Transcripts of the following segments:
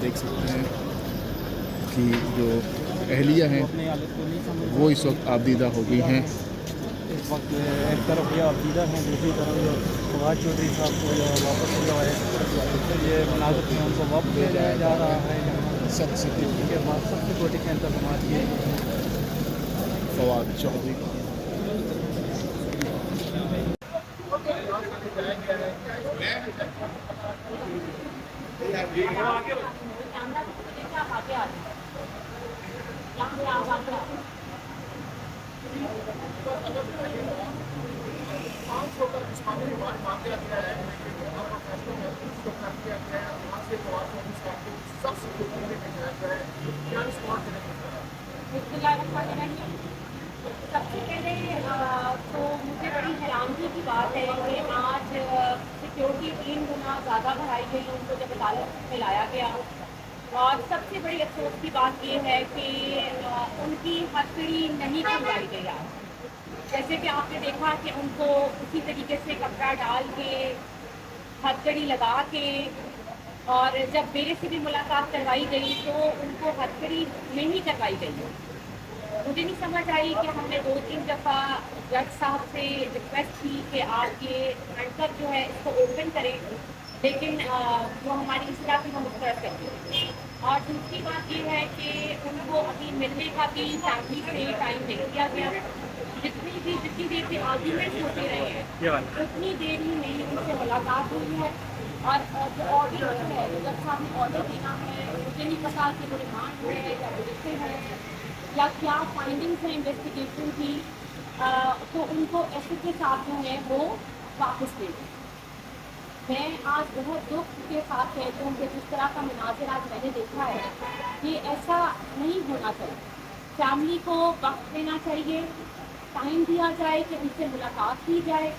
دیکھ سکتے ہیں کہ جو اہلیہ ہیں وہ اس وقت آبدیدہ ہو گئی ہیں۔ اس وقت ایک طرف یہ عقیدہ ہیں، دوسری طرف جو فواد چودھری صاحب کو جو واپس ہوا ہے، یہ مناظر میں ان کو واپس لے جایا جا رہا ہے۔ سب سیکورٹی کے بعد سب سیکورٹی کے انتظامات کیے گئے ہیں۔ فواد چودھری سب سے پہلے تو مجھے بڑی حیرانگی کی بات ہے کہ آج سیکورٹی 3 گنا زیادہ بڑھائی گئی ان کو جب عدالت میں لایا گیا، اور سب سے بڑی افسوس کی بات یہ ہے کہ ان کی ہتھکڑی نہیں کھلوائی گئی آج۔ جیسے کہ آپ نے دیکھا کہ ان کو اسی طریقے سے کپڑا ڈال کے ہتھکڑی لگا کے، اور جب میرے سے بھی ملاقات کروائی گئی تو ان کو ہتھکڑی نہیں کروائی گئی۔ مجھے نہیں سمجھ آئی کہ ہم نے 2-3 دفعہ جج صاحب سے ریکویسٹ کی کہ آپ یہ ہینڈکپ جو ہے اس کو اوپن کریں، لیکن جو ہماری اصلاح کی وہ مسترد کر دی۔ اور دوسری بات یہ ہے کہ ان کو ابھی ملنے کا بھی فیملی سے ٹائم نہیں دیا گیا۔ جتنی دیر سے آرگیومنٹس ہوتے رہے ہیں اتنی دیر ہی نہیں ان سے ملاقات ہوئی ہے۔ اور جو آڈر جو ہے جب صاحب نے آڈر دینا ہے، مجھے نہیں پتا کہ وہ ریمانڈ ہے یا رجسٹر ہے یا کیا فائنڈنگس ہیں انویسٹیگیشن کی، تو ان کو ایسے کے ساتھ جو ہے وہ واپس لے دیں۔ میں آج بہت دکھ کے ساتھ کہتی ہوں کہ جس طرح کا مناظر آج میں نے دیکھا ہے، یہ ایسا نہیں ہونا چاہیے۔ فیملی کو وقت دینا چاہیے، ٹائم دیا جائے کہ ان سے ملاقات کی جائے،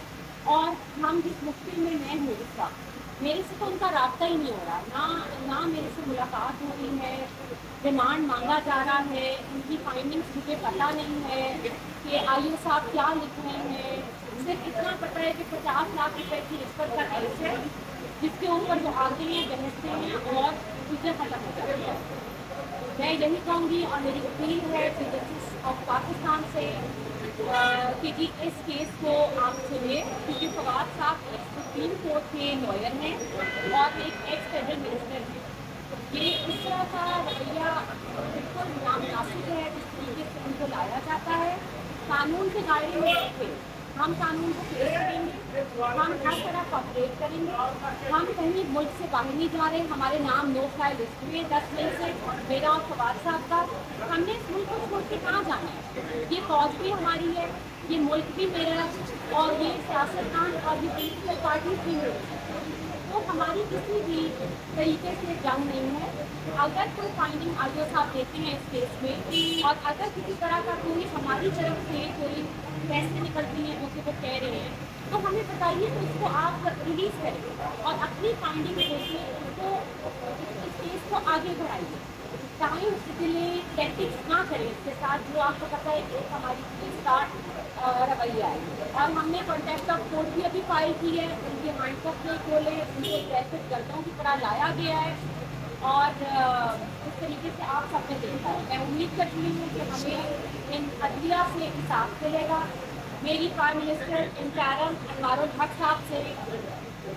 اور ہم جس مشکل میں میں ہوں اس وقت، میرے سے تو ان کا رابطہ ہی نہیں ہو رہا، نہ میرے سے ملاقات ہو رہی ہے، ریمانڈ مانگا جا رہا ہے، ان کی فائنڈنگس مجھے پتہ نہیں ہے کہ آئی او صاحب کیا لکھ رہے ہیں۔ صرف اتنا پتہ ہے کہ 50 لاکھ روپے کی رشوت کا کیس ہے، جس کے اوپر وہ آتے ہیں، بحثتے ہیں اور چیزیں ختم ہو جاتی ہیں۔ میں یہی کہوں گی اور میری اپیل ہے کہ جسٹس آف پاکستان سے کہ جی اس کیس کو آپ سنیے، کیونکہ فواد صاحب ایک سپریم کورٹ کے لائر ہیں اور ایک ایکس فیڈرل منسٹر ہیں۔ یہ اس طرح کا رویہ بالکل نامناسب ہے جس طریقے سے ان کو لایا جاتا ہے۔ قانون کے دائرے میں رکھے، ہم قانون کو فیس کریں گے، ہم ہر طرح کوآپریٹ کریں گے، ہم کہیں ملک سے باہر نہیں جا رہے، ہمارے نام نو فلائی لسٹ میں 10 میں سے میرا اور فواد صاحب کا۔ ہم نے اس ملک کو چھوڑ کے کہاں جانا ہے؟ یہ فوج بھی ہماری ہے، یہ ملک بھی میرا، اور یہ سیاستدان اور یہ پولیٹیکل پارٹیز بھی میری، تو ہماری کسی بھی طریقے سے جنگ نہیں ہے۔ اگر کوئی فائنڈنگ آئی او صاحب دیتے ہیں اس کیس میں، اور اگر کسی طرح کا کوئی ہماری طرف سے کوئی فیصلے نکلتی ہیں جو کہ وہ کہہ رہے ہیں، تو ہمیں بتائیے تو اس کو آپ ریلیز کریں اور اپنی فائنڈنگ دے کے اس کو اس کیس کو آگے بڑھائیے۔ ٹائم ڈیلے ٹیکٹکس نہ کریں اس کے ساتھ، جو آپ کو پتہ ہے ایک ہماری پولیس کا رویہ ہے۔ اور ہم نے کانٹیکٹ آف کورٹ بھی ابھی فائل کی ہے، ان کے ہینڈ کپ نہیں کھولے، ان کو ٹریفک گردوں کی طرح لایا گیا ہے، اور اس طریقے سے آپ سب نے دیکھا ہے۔ میں امید کرتی ہوں کہ ہمیں ان عدلیہ سے انصاف ملے گا۔ میری پرائم منسٹر انٹرم انوار الحق صاحب سے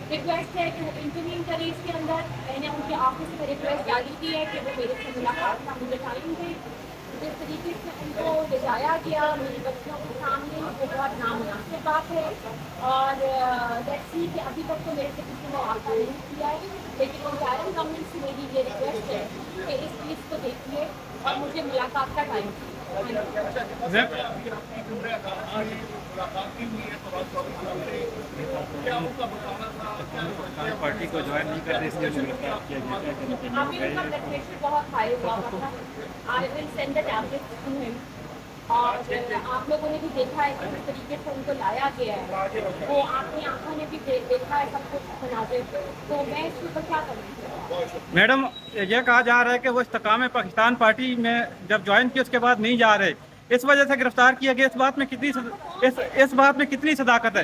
ریکویسٹ ہے کہ وہ انٹرویو کریں اس کے اندر۔ میں نے ان کے آفس میں ریکویسٹ جاری کی ہے کہ وہ میرے سے ملاقات کا مجھے ٹائم دیں۔ جس طریقے سے ان کو لے جایا گیا میری بچیوں کے سامنے، وہ بہت نامناسب بات ہے، اور لیٹس سی کہ ابھی تک تو میرے سے کسی نے رابطہ نہیں کیا ہے، لیکن انٹرم گورنمنٹ سے میری یہ ریکویسٹ ہے کہ اس چیز کو دیکھیے اور مجھے ملاقات کا ٹائم دیجیے۔ پارٹی کو جوائن نہیں کرنے اس لیے گرفتار کیا گیا ہے۔ ابھی ان کا بلڈ پریشر بہت ہائی ہوا تھا۔ I will send the tablets to ہم، اور آپ لوگوں نے بھی دیکھا ہے کہ کس طریقے سے ان کو لایا گیا ہے، وہ آپ کی آنکھوں نے بھی دیکھا ہے سب کچھ مناظر، تو میں اس کے اوپر کیا کروں؟ میڈم یہ کہا جا رہا ہے کہ وہ استحکام پاکستان پارٹی میں جب جوائن کی اس کے بعد نہیں جا رہے، اس وجہ سے گرفتار کیا گیا۔ اس بات میں کتنی صداقت ہے؟